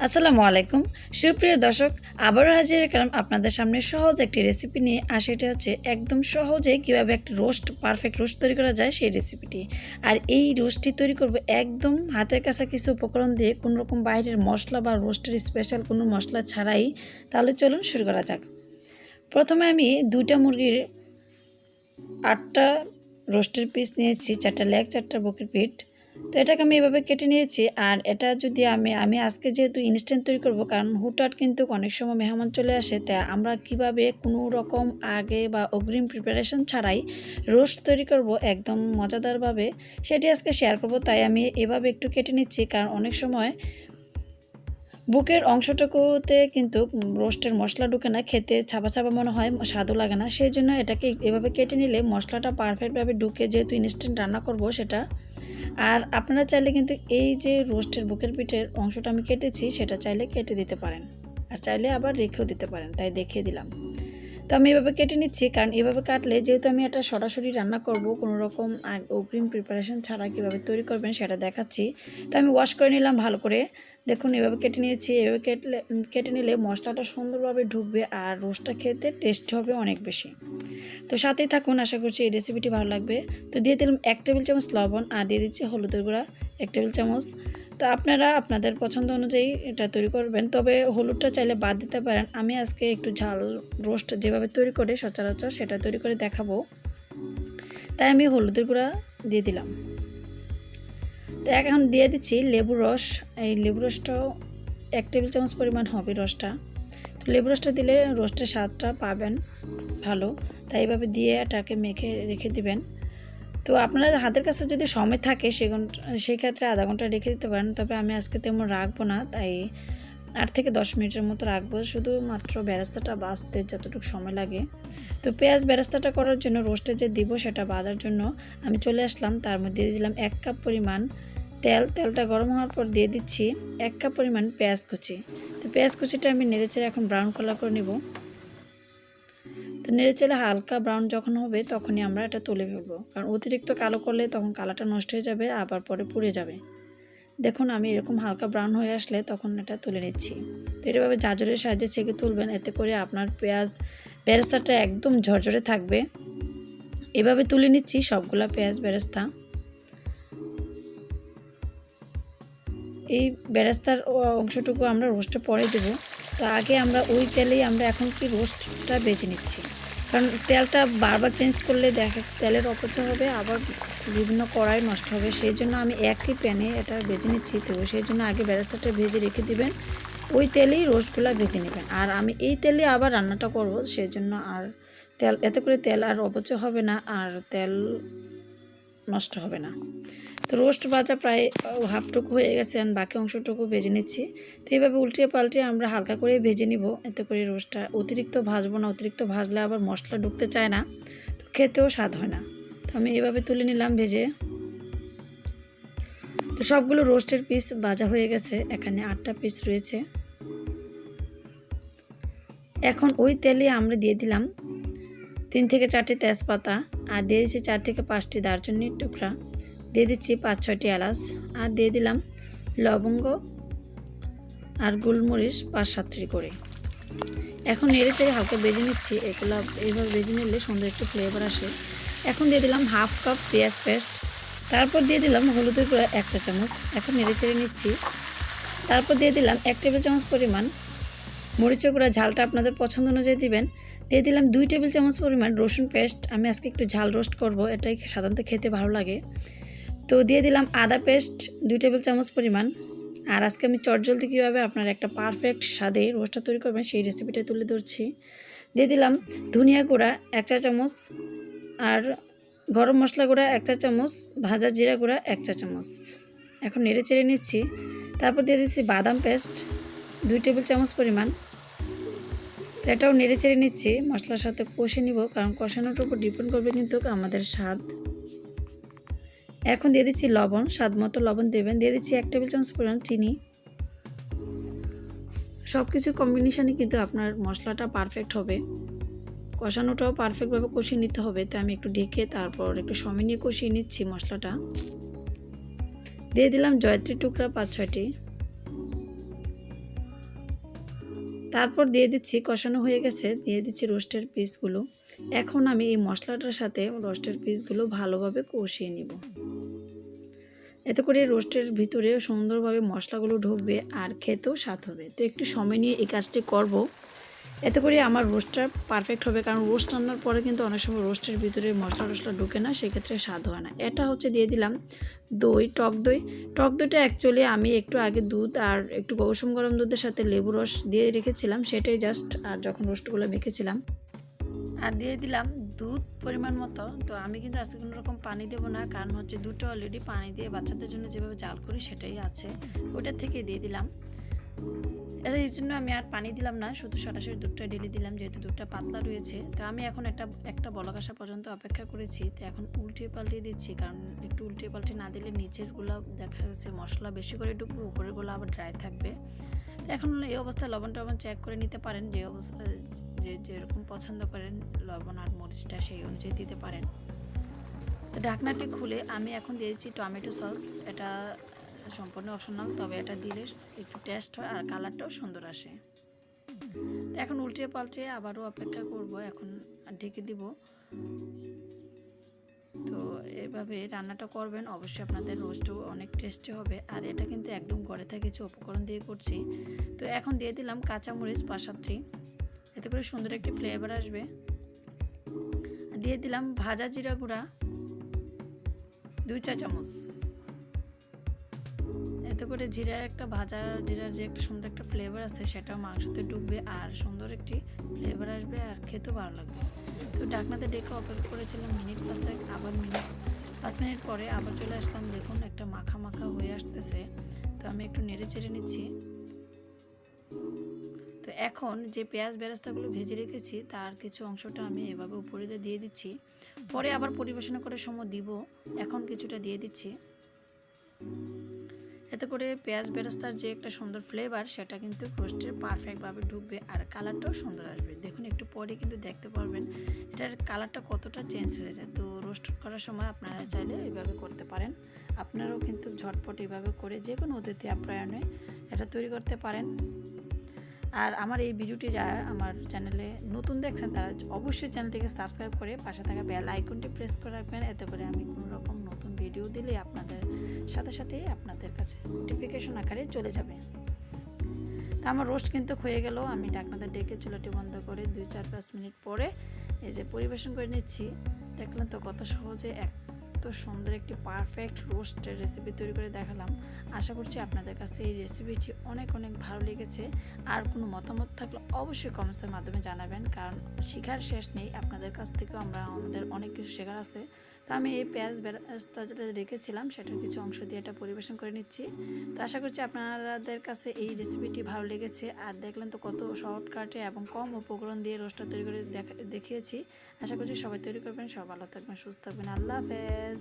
আসসালামু আলাইকুম সুপ্রিয় দর্শক আবারও হাজির হলাম আপনাদের সামনে সহজ একটি রেসিপি নিয়ে। আর সেটা হচ্ছে একদম সহজে কিভাবে একটা পারফেক্ট রোস্ট তৈরি করা যায় সেই রেসিপিটি। আর এই রোস্টটি তৈরি করব একদম হাতের কাছে কিছু উপকরণ দিয়ে, কোনো রকম বাইরের মশলা বা রোস্টের স্পেশাল কোনো মশলা ছাড়াই। তাহলে চলুন শুরু করা যাক। প্রথমে আমি 2টা মুরগির 8টা রোস্টের পিস নিয়েছি, 4টা লেগ, 4টা বুকের পিঠ। তো এটাকে আমি এভাবে কেটে নিয়েছি। আর এটা যদি আমি আজকে যেহেতু ইনস্ট্যান্ট তৈরি করব, কারণ হুটহাট কিন্তু অনেক সময় মেহমান চলে আসে, তাই আমরা কিভাবে কোনো রকম আগে বা অগ্রিম প্রিপারেশন ছাড়াই রোস্ট তৈরি করব একদম মজাদারভাবে, সেটি আজকে শেয়ার করব। তাই আমি এভাবে একটু কেটে নিচ্ছি, কারণ অনেক সময় বুকের অংশটুকুতে কিন্তু রোস্টের মশলা ঢুকে না, খেতে ছাপা ছাপা মনে হয়, স্বাদও লাগে না। সেই জন্য এটাকে এভাবে কেটে নিলে মশলাটা পারফেক্টভাবে ঢুকে, যেহেতু ইনস্ট্যান্ট রান্না করব সেটা। আর আপনারা চাইলে কিন্তু এই যে রোস্টের বুকের পিঠের অংশটা আমি কেটেছি, সেটা চাইলে কেটে দিতে পারেন, আর চাইলে আবার রেখেও দিতে পারেন, তাই দেখিয়ে দিলাম। তো আমি এভাবে কেটে নিচ্ছি, কারণ এভাবে কাটলে, যেহেতু আমি এটা সরাসরি রান্না করব, কোনো রকম অগ্রিম প্রিপারেশন ছাড়া কীভাবে তৈরি করবেন সেটা দেখাচ্ছি। তো আমি ওয়াশ করে নিলাম ভালো করে। দেখুন এভাবে কেটে নিয়েছি। এভাবে কেটে নিলে মশলাটা সুন্দরভাবে ঢুকবে আর রোস্টটা খেতে টেস্ট হবে অনেক বেশি। তো সাথেই থাকুন, আশা করছি এই রেসিপিটি ভালো লাগবে। তো দিয়ে দিলাম 1 টেবিল চামচ লবণ, আর দিয়ে দিচ্ছি হলুদের গুঁড়া 1 টেবিল চামচ। তো আপনারা আপনাদের পছন্দ অনুযায়ী এটা তৈরি করবেন, তবে হলুদটা চাইলে বাদ দিতে পারেন। আমি আজকে একটু ঝাল রোস্ট যেভাবে তৈরি করে সচরাচর সেটা তৈরি করে দেখাবো, তাই আমি হলুদের গুঁড়া দিয়ে দিলাম। তো এখন দিয়ে দিচ্ছি লেবুর রস। এই লেবু রসটাও 1 টেবিল চামচ পরিমাণ হবে রসটা। তো লেবু রসটা দিলে রোস্টের স্বাদটা পাবেন ভালো, তাই এইভাবে দিয়ে এটাকে মেখে রেখে দিবেন। তো আপনারা হাতের কাছে যদি সময় থাকে সেই ক্ষেত্রে আধা ঘন্টা রেখে দিতে পারেন, তবে আমি আজকে তেমন রাখবো না, তাই 8 থেকে 10 মিনিটের মতো রাখবো, শুধুমাত্র বেরেস্তাটা বাছতে যতটুকু সময় লাগে। তো পেঁয়াজ বেরেস্তাটা করার জন্য রোস্টে যে দিব সেটা ভাজার জন্য আমি চলে আসলাম। তার মধ্যে দিয়ে দিলাম 1 কাপ পরিমাণ তেল। তেলটা গরম হওয়ার পর দিয়ে দিচ্ছি 1 কাপ পরিমাণ পেঁয়াজ কুচি। তো পেঁয়াজ কুচিটা আমি নেড়েচেড়ে এখন ব্রাউন কালার করে নেব। তো নেড়েচেড়ে হালকা ব্রাউন যখন হবে তখনই আমরা এটা তুলে ফেলবো, কারণ অতিরিক্ত কালো করলে তখন কালারটা নষ্ট হয়ে যাবে, আবার পরে পুড়ে যাবে। দেখুন আমি এরকম হালকা ব্রাউন হয়ে আসলে তখন এটা তুলে নিচ্ছি। তো এভাবে ঝাঁঝরের সাহায্যে ছেঁকে তুলবেন, এতে করে আপনার বেরেস্তাটা একদম ঝরঝরে থাকবে। এভাবে তুলে নিচ্ছি সবগুলা পেঁয়াজ বেরেস্তা। এই বেরেস্তার অংশটুকু আমরা রোস্টে পরে দেব। তো আগে আমরা ওই তেলেই আমরা এখন কি রোস্টটা বেজে নিচ্ছি, কারণ তেলটা বারবার চেঞ্জ করলে দেখা তেলের অপচয় হবে, আবার বিভিন্ন কড়াই নষ্ট হবে। সেই জন্য আমি একই প্যানে এটা ভেজে নিচ্ছি। তো সেই জন্য আগে বেরেস্তাটা ভেজে রেখে দিবেন, ওই তেলেই রোস্টগুলো ভেজে নেবেন। আর আমি এই তেলে আবার রান্নাটা করব, সেই জন্য আর এতে করে তেল আর অপচয় হবে না, আর তেল নষ্ট হবে না। তো রোস্ট ভাজা প্রায় হাফটুকু হয়ে গেছে, আর বাকি অংশটুকু ভেজে নিচ্ছি। তো এইভাবে উল্টিয়ে পাল্টিয়ে আমরা হালকা করে ভেজে নিব, এতে করে রোস্টটা অতিরিক্ত ভাজবো না, অতিরিক্ত ভাজলে আবার মশলা ঢুকতে চায় না, তো খেতেও স্বাদ হয় না। তো আমি এভাবে তুলে নিলাম ভেজে। তো সবগুলো রোস্টের পিস ভাজা হয়ে গেছে, এখানে 8টা পিস রয়েছে। এখন ওই তেলে আমরা দিয়ে দিলাম 3 থেকে 4টি তেজপাতা, আর দিয়ে দিচ্ছি 4 থেকে 5টি দারচিনির টুকরা, দিয়ে দিচ্ছি 5-6টি এলাচ, আর দিয়ে দিলাম লবঙ্গ আর গোলমরিচ 5-7টি করে। এখন নেড়েচেড়ে হালকা ভেজে নিচ্ছি। এগুলো এইভাবে ভেজে নিলে সুন্দর একটু ফ্লেভার আসে। এখন দিয়ে দিলাম 1/2 কাপ পেঁয়াজ পেস্ট, তারপর দিয়ে দিলাম হলুদের গুঁড়া 1 চা চামচ। এখন নেড়েচেড়ে নিচ্ছি। তারপর দিয়ে দিলাম 1 টেবিল চামচ পরিমাণ মরিচের গুঁড়া, ঝালটা আপনাদের পছন্দ অনুযায়ী দিবেন। দিয়ে দিলাম 2 টেবিল চামচ পরিমাণ রসুন পেস্ট। আমি আজকে একটু ঝাল রোস্ট করব, এটাই সাধারণত খেতে ভালো লাগে। তো দিয়ে দিলাম আদা পেস্ট 2 টেবিল চামচ পরিমাণ। আর আজকে আমি চটজলদি কীভাবে আপনার একটা পারফেক্ট স্বাদে রোস্টটা তৈরি করবেন সেই রেসিপিটা তুলে ধরছি। দিয়ে দিলাম ধনিয়া গুঁড়া 1 চা চামচ, আর গরম মশলা গুঁড়া 1 চা চামচ, ভাজা জিরা গুঁড়া 1 চা চামচ। এখন নেড়ে চেড়ে নিচ্ছি। তারপর দিয়ে দিচ্ছি বাদাম পেস্ট 2 টেবিল চামচ পরিমাণ। তো এটাও নেড়ে চেড়ে নিচ্ছি, মশলার সাথে কষে নিব, কারণ কষানোর উপর ডিপেন্ড করবে কিন্তু আমাদের স্বাদ। এখন দিয়ে দিচ্ছি লবণ, স্বাদ মতো লবণ দেবেন। দিয়ে দিচ্ছি 1 টেবিল চামচ পরিমাণ চিনি। সব কিছু কম্বিনেশানে কিন্তু আপনার মশলাটা পারফেক্ট হবে, কষানোটাও পারফেক্টভাবে কষিয়ে নিতে হবে। তো আমি একটু ঢেকে তারপর একটু সময় নিয়ে কষিয়ে নিচ্ছি মশলাটা। দিয়ে দিলাম জয়ত্রীর টুকরা 5-6টি, তারপর দিয়ে দিচ্ছি, কষানো হয়ে গেছে, দিয়ে দিচ্ছি রোস্টের পিসগুলো। এখন আমি এই মশলাটার সাথে রোস্টের পিসগুলো ভালোভাবে কষিয়ে নিব। এতে করে রোস্টের ভিতরে সুন্দরভাবে মশলাগুলো ঢুকবে আর খেতেও স্বাদ হবে। তো একটু সময় নিয়ে এই কাজটি করব, এতে করে আমার রোস্টটা পারফেক্ট হবে। কারণ রোস্ট রান্নার পরে কিন্তু অনেক সময় রোস্টের ভিতরে মশলা টশলা ঢুকে না, সেক্ষেত্রে স্বাদ হয় না। এটা হচ্ছে দিয়ে দিলাম দই, টক দই। টক দইটা অ্যাকচুয়ালি আমি একটু আগে দুধ আর একটু কুসুম গরম দুধের সাথে লেবু রস দিয়ে রেখেছিলাম, সেটাই জাস্ট আর যখন রোস্টগুলো মেখেছিলাম। আর দিয়ে দিলাম দুধ পরিমাণ মতো। তো আমি কিন্তু আজকে কোনো রকম পানি দেবো না, কারণ হচ্ছে দুধটা অলরেডি পানি দিয়ে বাচ্চাদের জন্য যেভাবে জাল করি সেটাই আছে, ওইটার থেকে দিয়ে দিলাম। এই জন্য আমি আর পানি দিলাম না, শুধু সরাসরি দুধটা ঢেলে দিলাম, যেহেতু দুধটা পাতলা রয়েছে। তো আমি এখন একটা বলক আসা পর্যন্ত অপেক্ষা করেছি। তো এখন উল্টিয়ে পাল্টিয়ে দিচ্ছি, কারণ একটু উল্টিয়ে পাল্টে না দিলে নিচেরগুলো দেখা যাচ্ছে মশলা বেশি করে ঢুকবে, উপরেরগুলো আবার ড্রাই থাকবে। তো এখন এই অবস্থায় লবণ টবণ চেক করে নিতে পারেন, যে অবস্থা যেরকম পছন্দ করেন লবণ আর মরিচটা সেই অনুযায়ী দিতে পারেন। তো ঢাকনাটি খুলে আমি এখন দিয়ে দিচ্ছি টমেটো সস। এটা সম্পূর্ণ অপশনাল, তবে এটা দিলে একটু টেস্ট হয় আর কালারটাও সুন্দর আসে। তো এখন উল্টে পাল্টে আবারও অপেক্ষা করব, এখন ঢেকে দিব। তো এভাবে রান্নাটা করবেন, অবশ্যই আপনাদের রোস্টও অনেক টেস্টি হবে। আর এটা কিন্তু একদম ঘরে থেকে কিছু উপকরণ দিয়ে করছি। তো এখন দিয়ে দিলাম কাঁচামরিচ 5-7টি, এতে করে সুন্দর একটি ফ্লেভার আসবে। দিয়ে দিলাম ভাজা জিরা গুঁড়া 2 চা চামচ, এতে করে জিরার যে একটা সুন্দর একটা ফ্লেভার আছে সেটাও মাংসতে ডুববে আর সুন্দর একটি ফ্লেভার আসবে আর খেতেও ভালো লাগবে। তো ঢাকনাতে ডেকে অপেক্ষা করেছিলাম মিনিট 5, আবার 5 মিনিট পরে আবার চলে আসলাম। দেখুন একটা মাখা মাখা হয়ে আসতেছে। তো আমি একটু নেড়ে চেড়ে নিচ্ছি। তো এখন যে পেঁয়াজ বেরেস্তাগুলো ভেজে রেখেছি তার কিছু অংশটা আমি এভাবে উপরে দিয়ে দিচ্ছি, পরে আবার পরিবেশন করার সময় দিব। এখন কিছুটা দিয়ে দিচ্ছি, এতে করে পেঁয়াজ বেরেস্তার যে একটা সুন্দর ফ্লেভার সেটা কিন্তু রোস্টে পারফেক্টভাবে ঢুকবে আর কালারটাও সুন্দর আসবে। দেখুন একটু পরে কিন্তু দেখতে পারবেন এটার কালারটা কতটা চেঞ্জ হয়ে যায়। তো রোস্ট করার সময় আপনারা চাইলে এইভাবে করতে পারেন। আপনারাও কিন্তু ঝটপট এইভাবে করে যে কোনো অতিথি আপ্যায়নে এটা তৈরি করতে পারেন। আর আমার এই ভিডিওটি যারা আমার চ্যানেলে নতুন দেখছেন তারা অবশ্যই চ্যানেলটিকে সাবস্ক্রাইব করে পাশে থাকা বেল আইকনটি প্রেস করে রাখবেন, এতে করে আমি কোনো রকম নতুন ভিডিও দিলে আপনাদের সাথে সাথেই আপনাদের কাছে নোটিফিকেশন আকারে চলে যাবে। তা আমার রোস্ট কিন্তু হয়ে গেল। আমি ঢাকনাটা ডেকে চুলাটি বন্ধ করে 2-4-5 মিনিট পরে এই যে পরিবেশন করে নিচ্ছি। দেখলেন তো কত সহজে এত সুন্দর একটি পারফেক্ট রোস্টের রেসিপি তৈরি করে দেখালাম। আশা করছি আপনাদের কাছে এই রেসিপিটি অনেক ভালো লেগেছে। আর কোনো মতামত থাকলে অবশ্যই কমেন্টসের মাধ্যমে জানাবেন, কারণ শেখার শেষ নেই। আপনাদের কাছ থেকেও আমাদের অনেক কিছু শেখার আছে। তো আমি এই পেঁয়াজ বেরেস্তা যেটা রেখেছিলাম সেটার কিছু অংশ দিয়ে এটা পরিবেশন করে নিচ্ছি। তো আশা করছি আপনাদের কাছে এই রেসিপিটি ভালো লেগেছে। আর দেখলেন তো কত শর্টকাটে এবং কম উপকরণ দিয়ে রোস্টটা তৈরি করে দেখিয়েছি। আশা করছি সবাই তৈরি করবেন। সব ভালো থাকবেন, সুস্থ থাকবেন। আল্লাহ হাফেজ।